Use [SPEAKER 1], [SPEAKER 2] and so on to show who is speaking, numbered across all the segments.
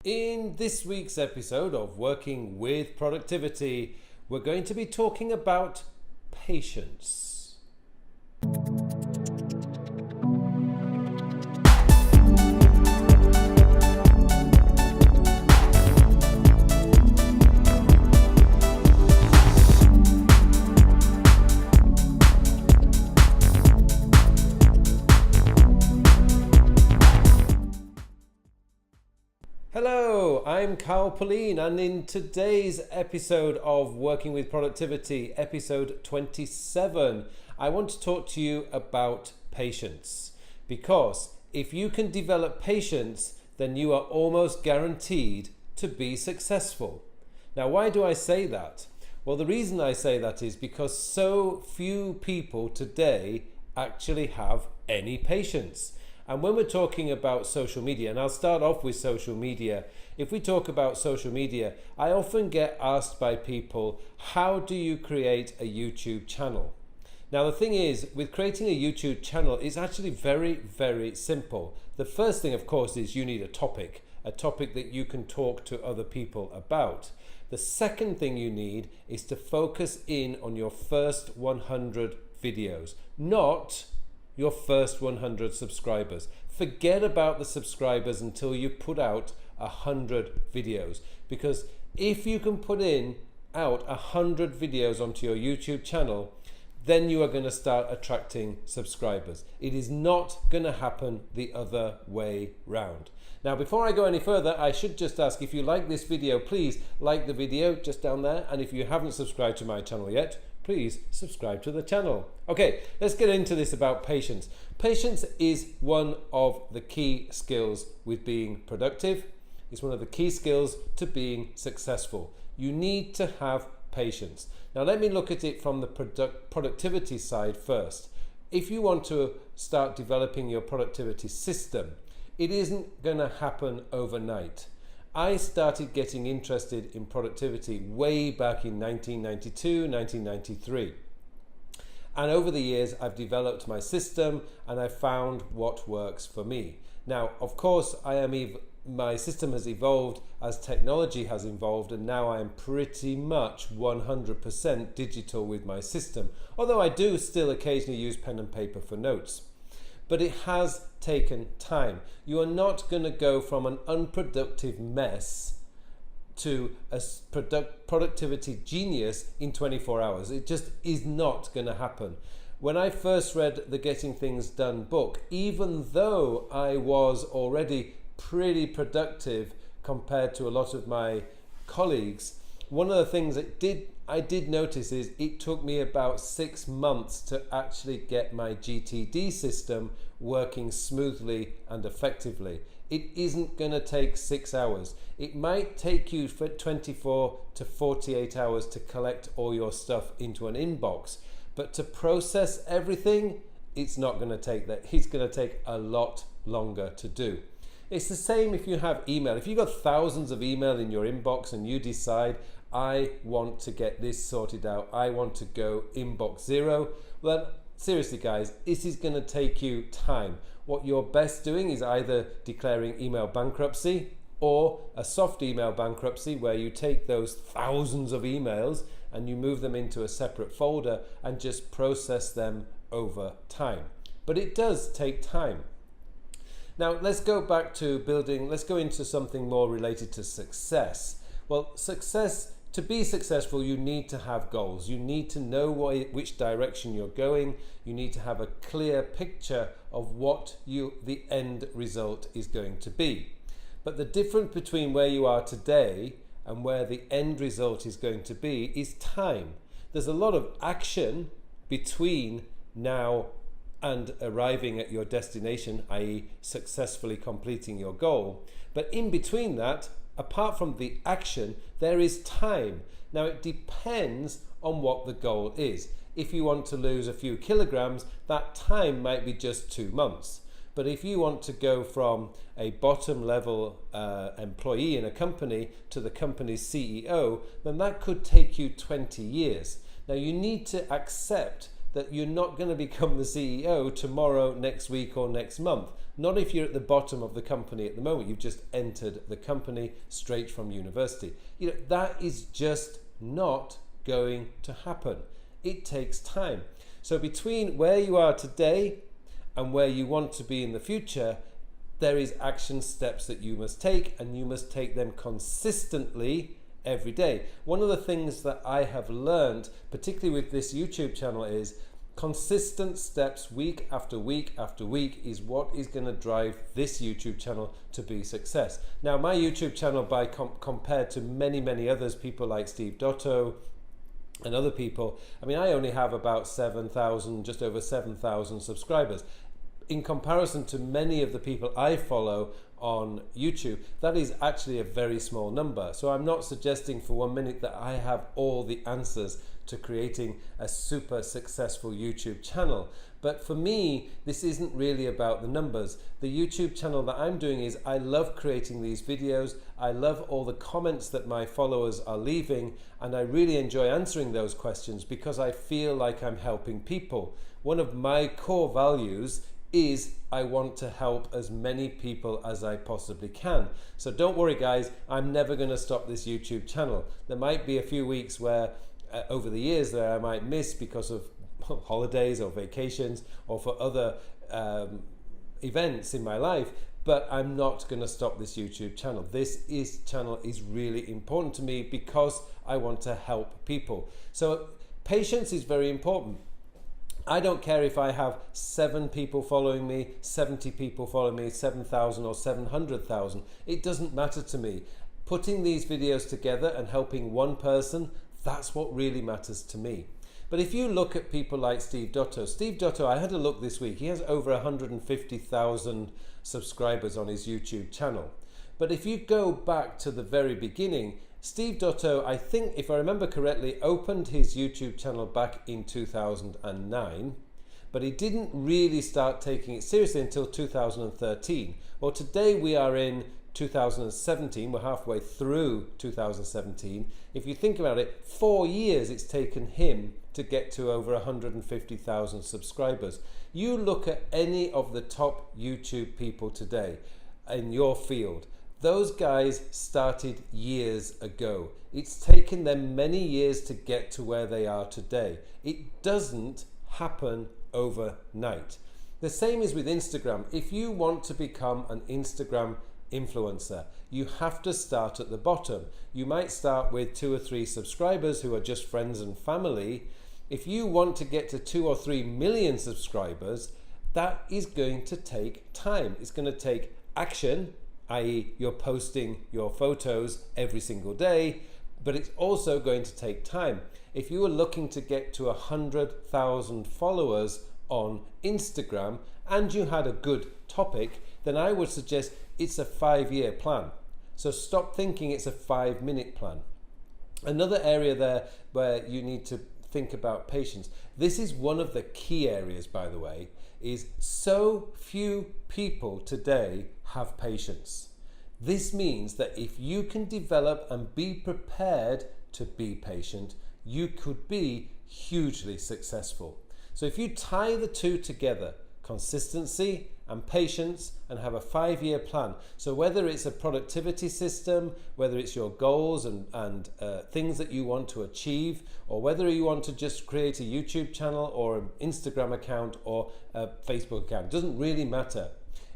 [SPEAKER 1] In this week's episode of Working with Productivity, we're going to be talking about patience. Hello, I'm Carl Pauline, and in today's episode of Working with Productivity, episode 27, I want to talk to you about patience. Because if you can develop patience, then you are almost guaranteed to be successful. Now, why do I say that? Well, the reason I say that is because so few people today actually have any patience. And when we're talking about social media, and I'll start off with social media, if we talk about social media, I often get asked by people, how do you create a YouTube channel? Now, the thing is, with creating a YouTube channel, it's actually very, very simple. The first thing, of course, is you need a topic that you can talk to other people about. The second thing you need is to focus in on your first 100 videos, not your first 100 subscribers. Forget about the subscribers until you put out 100 videos, because if you can put out 100 videos onto your YouTube channel, then you are going to start attracting subscribers. It is not going to happen the other way round. Now, before I go any further, I should just ask, if you like this video, please like the video just down there, and if you haven't subscribed to my channel yet, please subscribe to the channel. Okay, let's get into this about patience. Patience is one of the key skills with being productive. It's one of the key skills to being successful. You need to have patience. Now, let me look at it from the productivity side first. If you want to start developing your productivity system, it isn't going to happen overnight. I started getting interested in productivity way back in 1992, 1993. And over the years, I've developed my system and I found what works for me. Now, of course, my system has evolved as technology has evolved, and now I am pretty much 100% digital with my system, although I do still occasionally use pen and paper for notes. But it has taken time. You are not going to go from an unproductive mess to a productivity genius in 24 hours. It just is not going to happen. When I first read the Getting Things Done book, even though I was already pretty productive compared to a lot of my colleagues, one of the things I did notice is it took me about 6 months to actually get my GTD system working smoothly and effectively. It isn't going to take 6 hours. It might take you for 24 to 48 hours to collect all your stuff into an inbox, but to process everything, it's not going to take that. It's going to take a lot longer to do. It's the same if you have email. If you've got thousands of email in your inbox and you decide, I want to get this sorted out, I want to go inbox zero, well, seriously guys, this is going to take you time. What you're best doing is either declaring email bankruptcy or a soft email bankruptcy, where you take those thousands of emails and you move them into a separate folder and just process them over time. But it does take time. Now, let's go back to let's go into something more related to success. Well, to be successful, you need to have goals. You need to know which direction you're going. You need to have a clear picture of what the end result is going to be. But the difference between where you are today and where the end result is going to be is time. There's a lot of action between now and arriving at your destination, i.e. successfully completing your goal. But in between that, apart from the action, there is time. Now, it depends on what the goal is. If you want to lose a few kilograms, that time might be just 2 months. But if you want to go from a bottom level employee in a company to the company's CEO, then that could take you 20 years. Now, you need to accept that you're not going to become the CEO tomorrow, next week, or next month. Not if you're at the bottom of the company at the moment. You've just entered the company straight from university. That is just not going to happen. It takes time. So between where you are today and where you want to be in the future, there is action steps that you must take, and you must take them consistently every day. One of the things that I have learned, particularly with this YouTube channel, is consistent steps week after week after week is what is going to drive this YouTube channel to be success. Now, my YouTube channel, compared to many others, people like Steve Dotto and other people, I only have about 7,000, just over 7,000 subscribers. In comparison to many of the people I follow on YouTube, that is actually a very small number. So I'm not suggesting for 1 minute that I have all the answers to creating a super successful YouTube channel. But for me, this isn't really about the numbers. The YouTube channel that I'm doing is, I love creating these videos. I love all the comments that my followers are leaving, and I really enjoy answering those questions because I feel like I'm helping people. One of my core values is I want to help as many people as I possibly can. So don't worry guys, I'm never going to stop this YouTube channel. There might be a few weeks where over the years that I might miss because of holidays or vacations or for other events in my life, but I'm not going to stop this YouTube channel. This channel is really important to me because I want to help people. So patience is very important. I don't care if I have 7 people following me, 70 people following me, 7,000 or 700,000. It doesn't matter to me. Putting these videos together and helping one person, that's what really matters to me. But if you look at people like Steve Dotto, I had a look this week. He has over 150,000 subscribers on his YouTube channel. But if you go back to the very beginning, Steve Dotto, I think, if I remember correctly, opened his YouTube channel back in 2009, but he didn't really start taking it seriously until 2013. Well, today we are in 2017, we're halfway through 2017. If you think about it, 4 years it's taken him to get to over 150,000 subscribers. You look at any of the top YouTube people today in your field, those guys started years ago. It's taken them many years to get to where they are today. It doesn't happen overnight. The same is with Instagram. If you want to become an Instagram influencer, you have to start at the bottom. You might start with 2 or 3 subscribers who are just friends and family. If you want to get to 2 or 3 million subscribers, that is going to take time. It's going to take action, i.e. you're posting your photos every single day, but it's also going to take time. If you were looking to get to 100,000 followers on Instagram and you had a good topic, then I would suggest it's a 5-year plan. So stop thinking it's a 5-minute plan. Another area there where you need to think about patience. This is one of the key areas, by the way, is so few people today have patience. This means that if you can develop and be prepared to be patient, you could be hugely successful. So if you tie the two together, consistency and patience, and have a 5-year plan. So whether it's a productivity system, whether it's your goals and things that you want to achieve, or whether you want to just create a YouTube channel or an Instagram account or a Facebook account, doesn't really matter.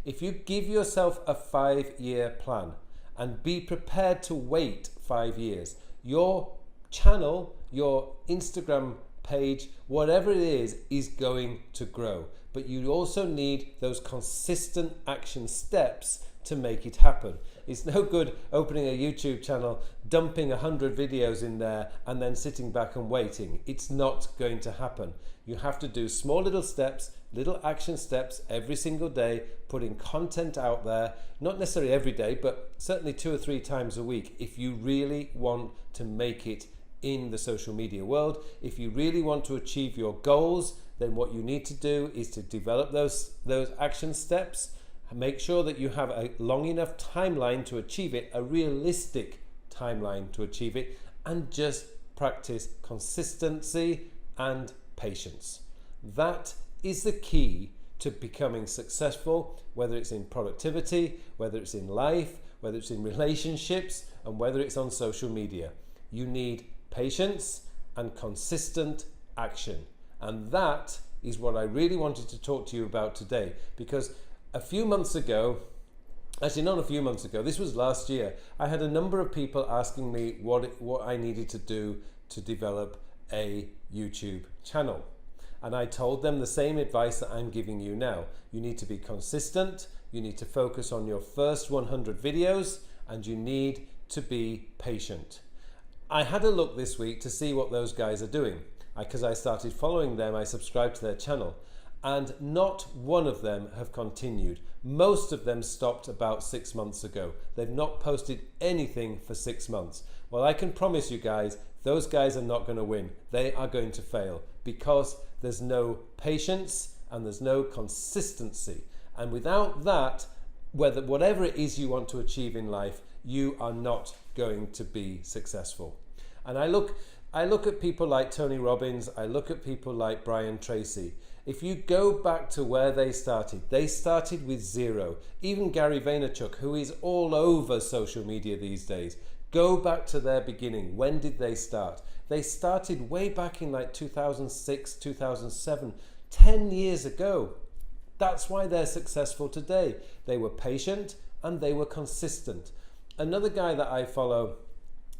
[SPEAKER 1] If you give yourself a 5-year plan and be prepared to wait 5 years, your channel, your Instagram page, whatever it is going to grow. But you also need those consistent action steps to make it happen. It's no good opening a YouTube channel, dumping 100 videos in there and then sitting back and waiting. It's not going to happen. You have to do small little steps, little action steps every single day, putting content out there, not necessarily every day, but certainly 2 or 3 times a week if you really want to make it in the social media world. If you really want to achieve your goals, then what you need to do is to develop those action steps, make sure that you have a long enough timeline to achieve it, a realistic timeline to achieve it, and just practice consistency and patience. That is the key to becoming successful, whether it's in productivity, whether it's in life, whether it's in relationships, and whether it's on social media. You need patience and consistent action. And that is what I really wanted to talk to you about today, because a few months ago, actually not a few months ago, this was last year, I had a number of people asking me what I needed to do to develop a YouTube channel. And I told them the same advice that I'm giving you now. You need to be consistent, you need to focus on your first 100 videos, and you need to be patient. I had a look this week to see what those guys are doing. Because I started following them, I subscribed to their channel, and not one of them have continued. Most of them stopped about 6 months ago. They've not posted anything for 6 months. Well, I can promise you guys, those guys are not going to win. They are going to fail because there's no patience and there's no consistency. And without that, whatever it is you want to achieve in life, you are not going to be successful. And I look at people like Tony Robbins, I look at people like Brian Tracy. If you go back to where they started with zero. Even Gary Vaynerchuk, who is all over social media these days, go back to their beginning. When did they start? They started way back in like 2006, 2007, 10 years ago. That's why they're successful today. They were patient and they were consistent. Another guy that I follow,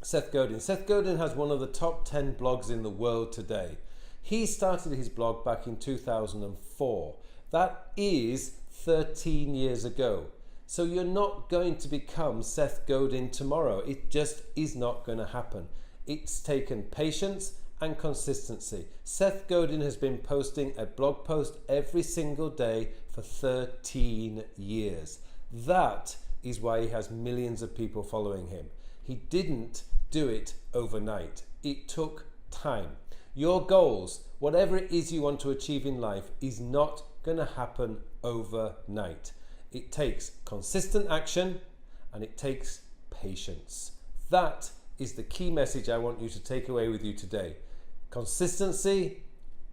[SPEAKER 1] Seth Godin. Seth Godin has one of the top 10 blogs in the world today. He started his blog back in 2004. That is 13 years ago. So you're not going to become Seth Godin tomorrow. It just is not going to happen. It's taken patience and consistency. Seth Godin has been posting a blog post every single day for 13 years. That is why he has millions of people following him. He didn't do it overnight. It took time. Your goals, whatever it is you want to achieve in life, is not going to happen overnight. It takes consistent action and it takes patience. That is the key message I want you to take away with you today. Consistency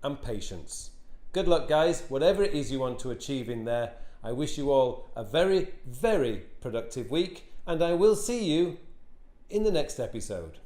[SPEAKER 1] and patience. Good luck, guys. Whatever it is you want to achieve in there, I wish you all a very, very productive week, and I will see you in the next episode.